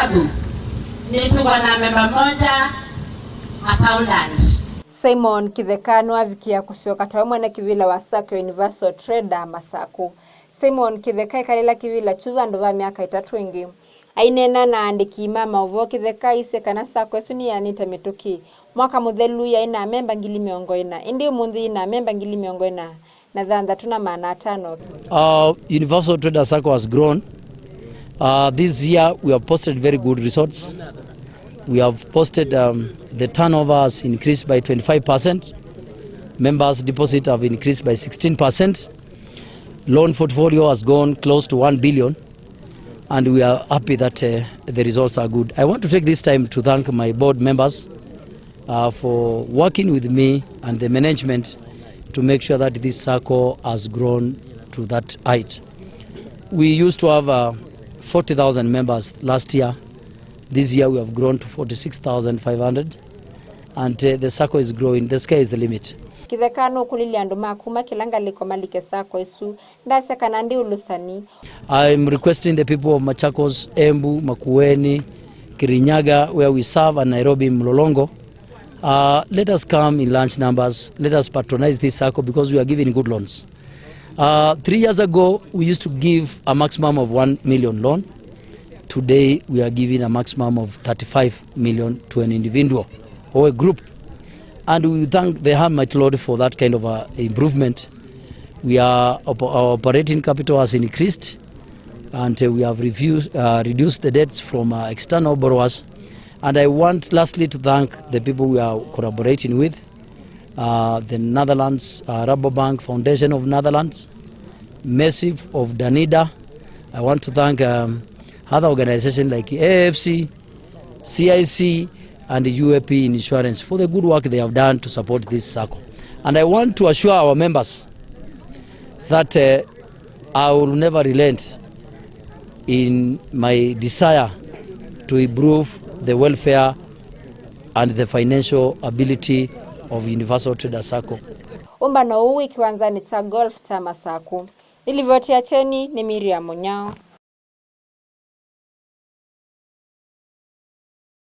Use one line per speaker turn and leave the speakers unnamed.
Nituko na memba moja accountant.
Simon Kithekano avikia kusioka tawamwe kivila wa SACCO Universal Trader Masaku. Simon Kitheka kalila kivila chuza ndova miaka 3 ingi. Ainena na andiki mama uvo Kitheka ise kana SACCO esuni ya nita mituki. Mwaka muthelu ya ina memba ngili miongo ina. Indi umundi ina memba ngili miongo ina. Na dhanda tuna maana 5.
Universal Trader SACCO has grown. This year we have posted very good results. We have posted the turnover has increased by 25%. Members' deposit have increased by 16%. Loan portfolio has gone close to 1 billion. And we are happy that the results are good. I want to take this time to thank my board members for working with me and the management to make sure that this SACCO has grown to that height. We used to have 40,000 members last year. This year we have grown to 46,500 and the SACCO is growing. The sky is the limit.
Kithekano kulili anduma kuma kilanga liko malike SACCO isu ndase kanandi ulusani.
I'm requesting the people of Machakos, Embu, Makueni, Kirinyaga, where we serve, and Nairobi, Mlolongo. Let us come in large numbers. Let us patronize this SACCO because we are giving good loans. 3 years ago, we used to give a maximum of 1 million loan. Today, we are giving a maximum of 35 million to an individual or a group. And we thank the Almighty Lord for that kind of improvement. Our operating capital has increased, and we have reduced the debts from external borrowers. And I want lastly to thank the people we are collaborating with. The Netherlands, Rabobank Foundation of Netherlands, Massive of Danida. I want to thank other organizations like AFC, CIC, and the UAP Insurance for the good work they have done to support this SACCO. And I want to assure our members that I will never relent in my desire to improve the welfare and the financial ability of Universal Trader SACCO.
Umbano huu ikiwanza ni ta golf ta Masaku. Nilivyotia cheni ni Miriam Munyao.